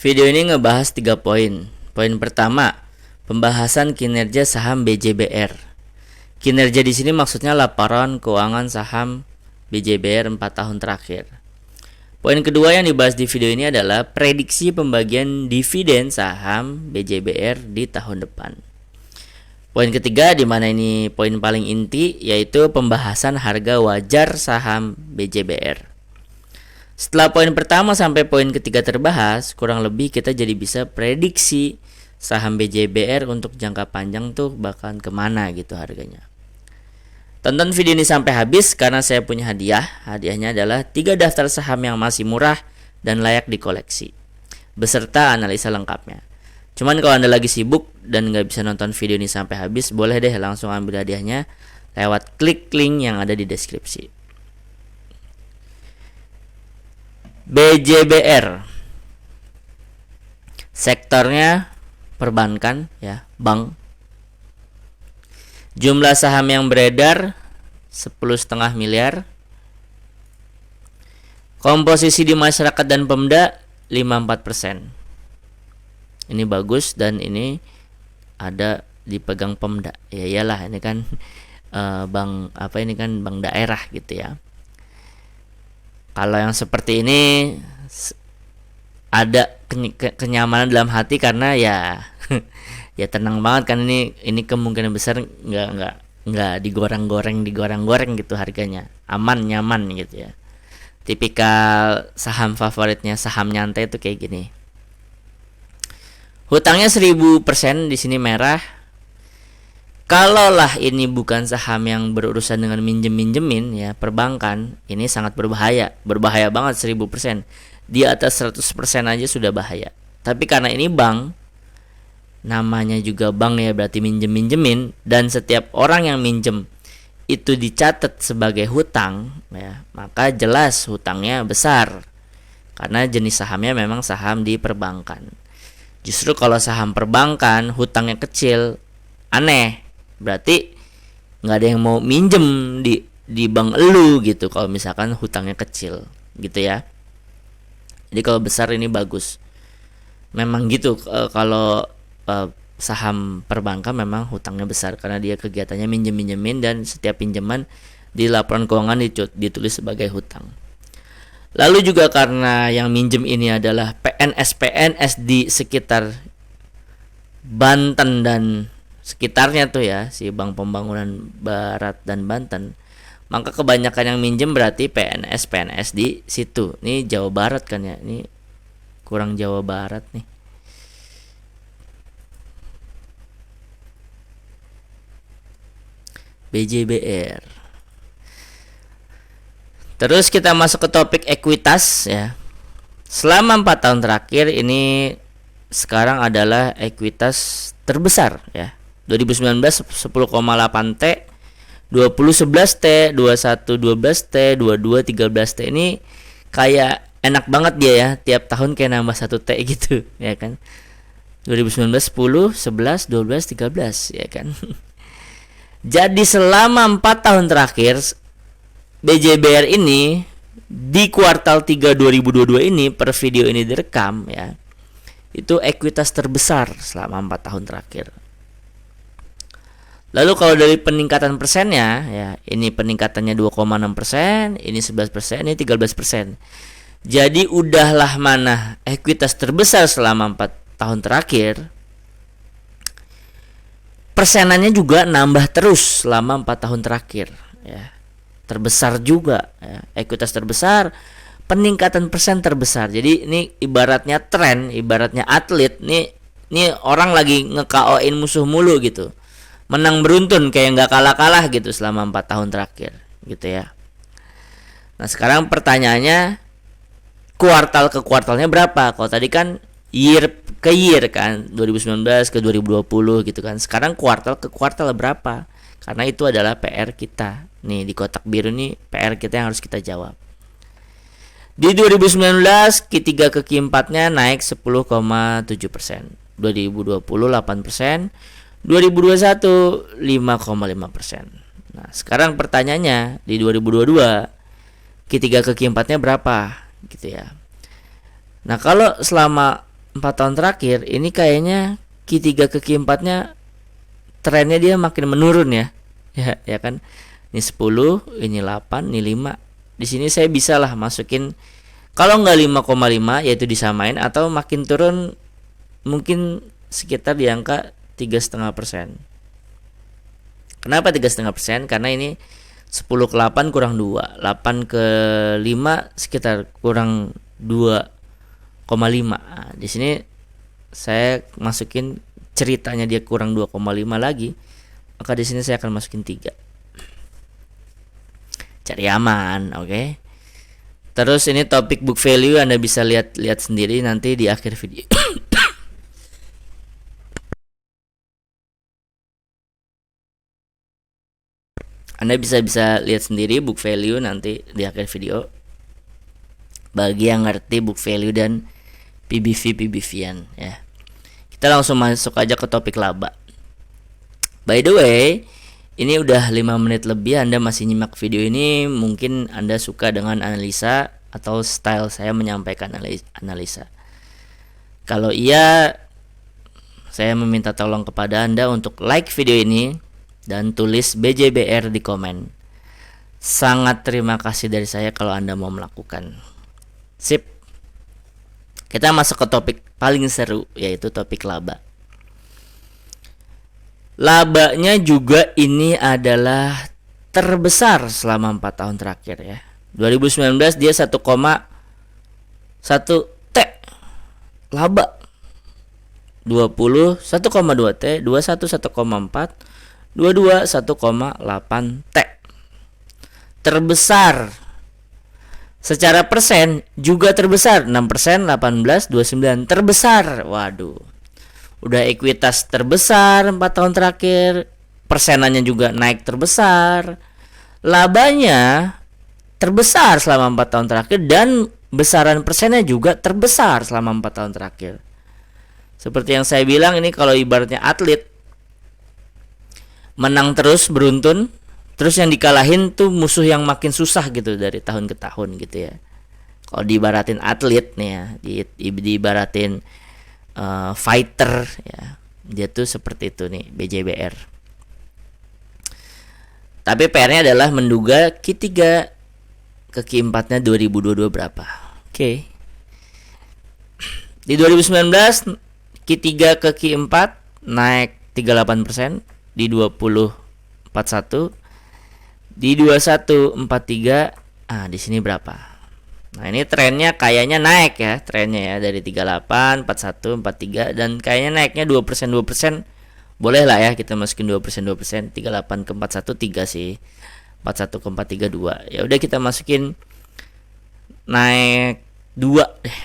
Video ini ngebahas 3 poin. Poin pertama, pembahasan kinerja saham BJBR. Kinerja di sini maksudnya laporan keuangan saham BJBR 4 tahun terakhir. Poin kedua yang dibahas di video ini adalah prediksi pembagian dividen saham BJBR di tahun depan. Poin ketiga, di mana ini poin paling inti, yaitu pembahasan harga wajar saham BJBR. Setelah poin pertama sampai poin ketiga terbahas, kurang lebih kita jadi bisa prediksi saham BJBR untuk jangka panjang tuh bakalan kemana gitu harganya. Tonton video ini sampai habis karena saya punya hadiah. Hadiahnya adalah 3 daftar saham yang masih murah dan layak dikoleksi, beserta analisa lengkapnya. Cuman kalau Anda lagi sibuk dan nggak bisa nonton video ini sampai habis, boleh deh langsung ambil hadiahnya lewat klik link yang ada di deskripsi. BJBR sektornya perbankan ya, bank. Jumlah saham yang beredar 10,5 miliar. Komposisi di masyarakat dan Pemda 54%. Ini bagus dan ini ada dipegang Pemda. Ya iyalah, ini kan bank apa, ini kan bank daerah gitu ya. Kalau yang seperti ini ada kenyamanan dalam hati karena ya ya tenang banget kan, ini kemungkinan besar nggak digoreng gitu harganya, aman nyaman gitu ya. Tipikal saham favoritnya saham nyantai itu kayak gini. Hutangnya 1000% di sini merah. Kalaulah ini bukan saham yang berurusan dengan minjemin ya, perbankan, ini sangat berbahaya banget. 1000% di atas 100% aja sudah bahaya. Tapi karena ini bank, namanya juga bank ya, berarti minjemin, dan setiap orang yang minjem itu dicatat sebagai hutang ya, maka jelas hutangnya besar karena jenis sahamnya memang saham di perbankan. Justru kalau saham perbankan hutangnya kecil, aneh, berarti nggak ada yang mau minjem di bank elu gitu kalau misalkan hutangnya kecil gitu ya. Jadi kalau besar ini bagus. Memang gitu, kalau saham perbankan memang hutangnya besar karena dia kegiatannya minjemin dan setiap pinjaman di laporan keuangan ditulis sebagai hutang. Lalu juga karena yang minjem ini adalah PNS di sekitar Banten dan sekitarnya tuh ya, si Bank Pembangunan Barat dan Banten, maka kebanyakan yang minjem berarti PNS di situ. Ini Jawa Barat kan ya, ini kurang Jawa Barat nih. BJBR. Terus kita masuk ke topik ekuitas ya. Selama 4 tahun terakhir ini sekarang adalah ekuitas terbesar ya. 2019 10,8 T, 20 11 T, 21 12 T, 22 13 T. Ini kayak enak banget dia ya, tiap tahun kayak nambah 1 T gitu ya kan. 2019 10, 11, 12, 13 ya kan. Jadi selama 4 tahun terakhir BJBR ini di kuartal 3 2022 ini, per video ini direkam ya, itu ekuitas terbesar selama 4 tahun terakhir. Lalu kalau dari peningkatan persennya ya, ini peningkatannya 2,6%, ini 11%, ini 13%. Jadi udahlah mana ekuitas terbesar selama 4 tahun terakhir. Persenannya juga nambah terus selama 4 tahun terakhir ya. Terbesar juga ya. Ekuitas terbesar, peningkatan persen terbesar. Jadi ini ibaratnya tren, ibaratnya atlet. Ini orang lagi nge-KO-in musuh mulu gitu. Menang beruntun kayak nggak kalah-kalah gitu selama 4 tahun terakhir gitu ya. Nah sekarang pertanyaannya, kuartal ke kuartalnya berapa? Kalau tadi kan year ke year kan, 2019 ke 2020 gitu kan. Sekarang kuartal ke kuartal berapa? Karena itu adalah PR kita. Nih di kotak biru nih PR kita yang harus kita jawab. Di 2019 Q3 ke Q4-nya naik 10,7%. 2020 8%, 2021 5,5%. Nah, sekarang pertanyaannya di 2022 Q3 ke Q4-nya berapa gitu ya. Nah, kalau selama 4 tahun terakhir ini kayaknya Q3 ke Q4-nya trennya dia makin menurun ya. Ya kan. Ini 10, ini 8, ini 5. Di sini saya bisa lah masukin kalau nggak 5,5 yaitu disamain, atau makin turun mungkin sekitar di angka 3,5%. Kenapa 3,5%? Karena ini 10 ke 8 kurang 2, 8 ke 5 sekitar kurang 2,5. Nah, di sini saya masukin ceritanya dia kurang 2,5 lagi, maka di sini saya akan masukin 3. Cari aman, oke. Terus ini topik book value Anda bisa lihat sendiri nanti di akhir video. Anda bisa lihat sendiri book value nanti di akhir video. Bagi yang ngerti book value dan PBV-an ya. Kita langsung masuk aja ke topik laba. By the way, ini udah 5 menit lebih Anda masih nyimak video ini, mungkin Anda suka dengan analisa atau style saya menyampaikan analisa. Kalau iya, saya meminta tolong kepada Anda untuk like video ini dan tulis BJBR di komen. Sangat terima kasih dari saya kalau Anda mau melakukan. Sip. Kita masuk ke topik paling seru, yaitu topik laba. Labanya juga ini adalah terbesar selama 4 tahun terakhir ya. 2019 dia 1,1 T laba. 20 1,2 T, 21 1,4, 22 1,8 T. Terbesar. Secara persen juga terbesar, 6%, 18, 29 terbesar. Waduh. Udah ekuitas terbesar 4 tahun terakhir, persenannya juga naik terbesar, labanya terbesar selama 4 tahun terakhir, dan besaran persennya juga terbesar selama 4 tahun terakhir. Seperti yang saya bilang, ini kalau ibaratnya atlet menang terus beruntun, terus yang dikalahin tuh musuh yang makin susah gitu dari tahun ke tahun gitu ya. Kalau diibaratin atlet nih ya, diibaratin fighter ya, dia tuh seperti itu nih BJBR. Tapi PR-nya adalah menduga Q3 ke Q4-nya 2022 berapa. Oke. Di 2019 Q3 ke Q4 naik 38%, di 20 41, di 21 43. Di sini berapa? Nah, ini trennya kayaknya naik ya, trennya ya dari 38, 41, 43, dan kayaknya naiknya 2%. Boleh lah ya kita masukin 2%. 38 ke 41 3 sih. 41 ke 43 2. Ya udah kita masukin naik 2 deh.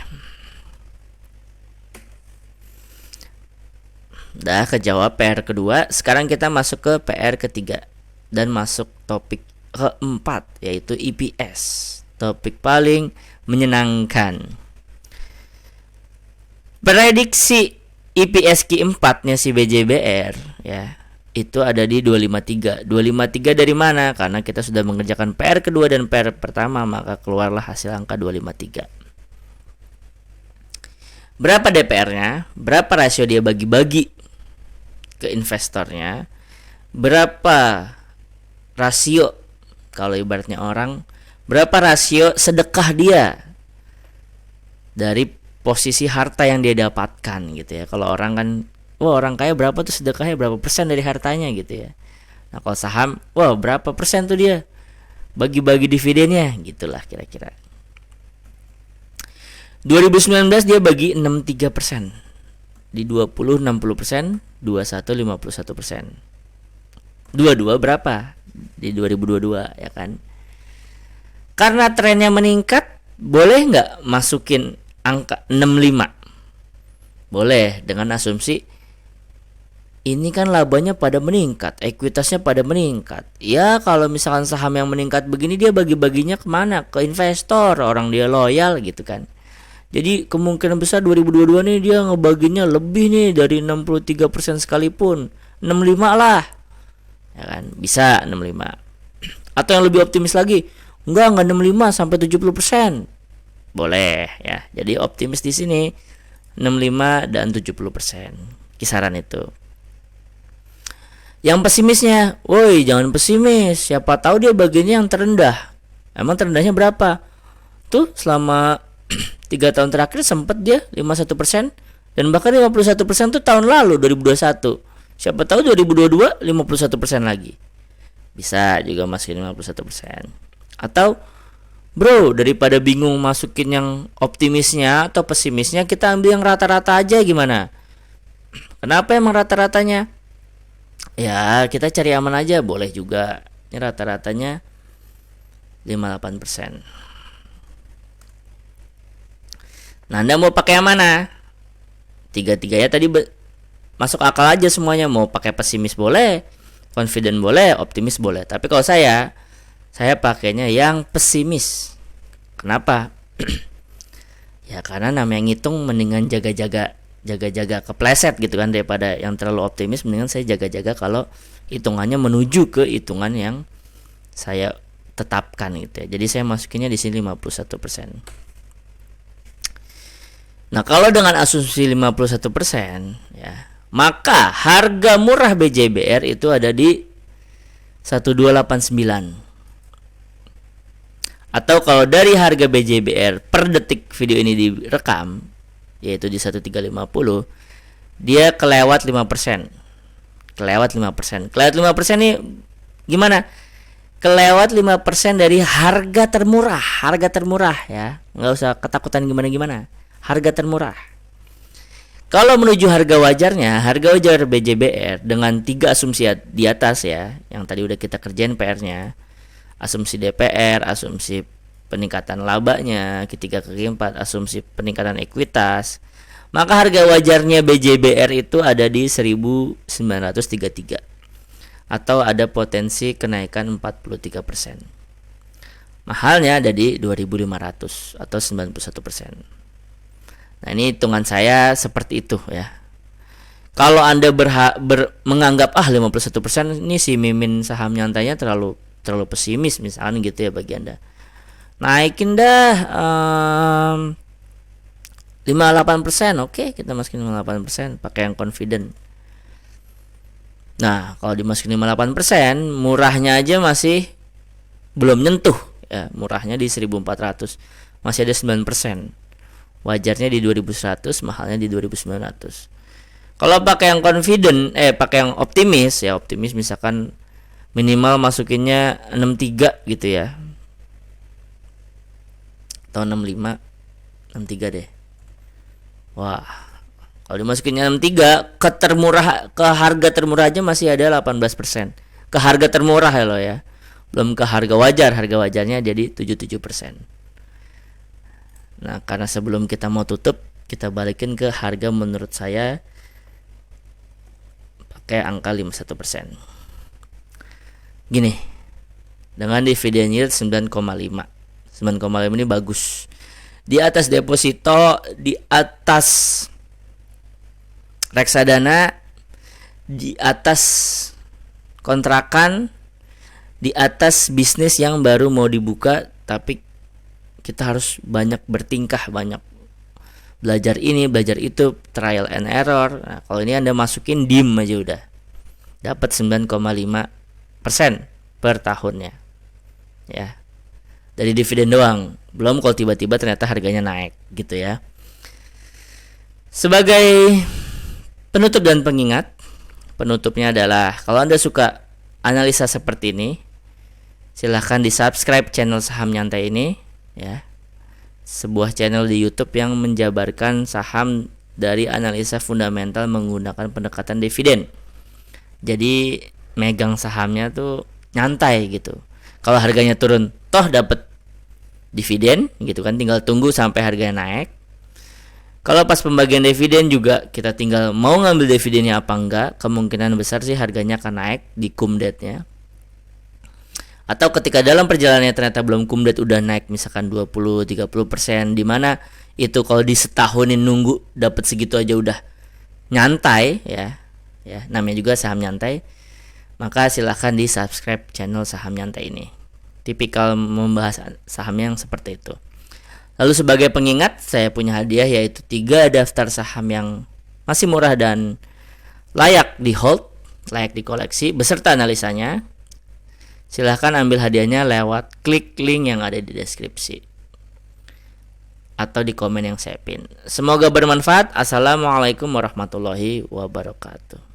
Udah kejawab PR kedua. Sekarang kita masuk ke PR ketiga dan masuk topik keempat, yaitu EPS. Topik paling menyenangkan. Prediksi EPS Q4-nya si BJBR ya, itu ada di 253. 253 dari mana? Karena kita sudah mengerjakan PR kedua dan PR pertama, maka keluarlah hasil angka 253. Berapa DPR-nya? Berapa rasio dia bagi-bagi ke investornya? Berapa rasio, kalau ibaratnya orang, berapa rasio sedekah dia dari posisi harta yang dia dapatkan gitu ya. Kalau orang kan, wah orang kaya berapa tuh sedekahnya, berapa persen dari hartanya gitu ya. Nah kalau saham, wah berapa persen tuh dia bagi-bagi dividennya, gitulah kira-kira. 2019 dia bagi 63%, di 20 60%, 21 51%. 22 berapa? Di 2022 ya kan. Karena trennya meningkat, boleh nggak masukin angka 65? Boleh, dengan asumsi ini kan labanya pada meningkat, ekuitasnya pada meningkat. Ya kalau misalkan saham yang meningkat begini, dia bagi-baginya kemana? Ke investor, orang dia loyal gitu kan. Jadi kemungkinan besar 2022 nih dia ngebaginya lebih nih dari 63% sekalipun. 65 lah. Ya kan, bisa 65. Atau yang lebih optimis lagi, enggak 65 sampai 70%. Boleh ya. Jadi optimis di sini 65 dan 70%. Kisaran itu. Yang pesimisnya, woi jangan pesimis, siapa tahu dia bagiannya yang terendah. Emang terendahnya berapa? Tuh selama 3 tahun terakhir sempat dia 51%, dan bahkan 51% tuh tahun lalu 2021. Siapa tahu 2022 51% lagi. Bisa juga masukin 51%. Atau bro, daripada bingung masukin yang optimisnya atau pesimisnya, kita ambil yang rata-rata aja gimana? Kenapa emang rata-ratanya? Ya kita cari aman aja, boleh juga. Ini rata-ratanya 58%. Nah, Anda mau pakai yang mana? Tiga-tiganya tadi masuk akal aja semuanya. Mau pakai pesimis boleh, confident boleh, optimis boleh. Tapi kalau saya pakainya yang pesimis. Kenapa? Ya karena namanya ngitung mendingan jaga-jaga kepleset gitu kan, daripada yang terlalu optimis. Mendingan saya jaga-jaga kalau hitungannya menuju ke hitungan yang saya tetapkan gitu ya. Jadi saya masukinnya di sini 51%. Nah, kalau dengan asumsi 51% ya, maka harga murah BJBR itu ada di 1289. Atau kalau dari harga BJBR per detik video ini direkam, yaitu di 1350, dia kelewat 5%. Kelewat 5%. Kelewat 5% nih gimana? Kelewat 5% dari harga termurah. Harga termurah ya. Nggak usah ketakutan gimana-gimana. Harga termurah. Kalau menuju harga wajarnya, harga wajar BJBR dengan 3 asumsi di atas ya, yang tadi udah kita kerjain PR-nya. Asumsi DPR, asumsi peningkatan labanya, ketiga keempat, asumsi peningkatan ekuitas. Maka harga wajarnya BJBR itu ada di 1933. Atau ada potensi kenaikan 43%. Mahalnya ada di 2500 atau 91%. Nah, ini hitungan saya seperti itu ya. Kalau Anda menganggap 51% ini si mimin saham nyantainya terlalu pesimis misalkan gitu ya bagi Anda. Naikin dah 58%. Oke, kita masukin 58%, pakai yang confident. Nah, kalau dimasukin 58%, murahnya aja masih belum nyentuh ya, murahnya di 1400. Masih ada 9%. Wajarnya di 2100, mahalnya di 2900. Kalau pakai yang confident, pakai yang optimis ya, optimis misalkan minimal masukinnya 63 gitu ya. Atau 65, 63 deh. Wah, kalau dimasukinnya 63 ke harga termurah aja masih ada 18%. Ke harga termurah ya lo ya. Belum ke harga wajar. Harga wajarnya jadi 77%. Nah, karena sebelum kita mau tutup, kita balikin ke harga menurut saya pakai angka 51%. Gini, dengan dividen yield 9,5. 9,5 ini bagus. Di atas deposito, di atas reksadana, di atas kontrakan, di atas bisnis yang baru mau dibuka, tapi kita harus banyak bertingkah, banyak belajar ini, belajar itu, trial and error. Nah, kalau ini Anda masukin DIM aja udah dapat 9,5% per tahunnya. Ya. Dari dividen doang. Belum kalau tiba-tiba ternyata harganya naik gitu ya. Sebagai penutup dan pengingat, penutupnya adalah kalau Anda suka analisa seperti ini, silahkan di-subscribe channel Saham Nyantai ini ya. Sebuah channel di YouTube yang menjabarkan saham dari analisa fundamental menggunakan pendekatan dividen. Jadi megang sahamnya tuh nyantai gitu. Kalau harganya turun, toh dapat dividen gitu kan, tinggal tunggu sampai harganya naik. Kalau pas pembagian dividen juga kita tinggal mau ngambil dividennya apa enggak, kemungkinan besar sih harganya akan naik di cum date-nya. Atau ketika dalam perjalanannya ternyata belum cum date udah naik misalkan 20-30%, di mana itu kalau di setahunin nunggu dapat segitu aja udah nyantai ya. Ya, namanya juga saham nyantai. Maka silahkan di-subscribe channel Saham Nyantai ini. Tipikal membahas saham yang seperti itu. Lalu sebagai pengingat, saya punya hadiah yaitu 3 daftar saham yang masih murah dan layak di hold, layak dikoleksi beserta analisanya. Silahkan ambil hadiahnya lewat klik link yang ada di deskripsi atau di komen yang saya pin. Semoga bermanfaat. Assalamualaikum warahmatullahi wabarakatuh.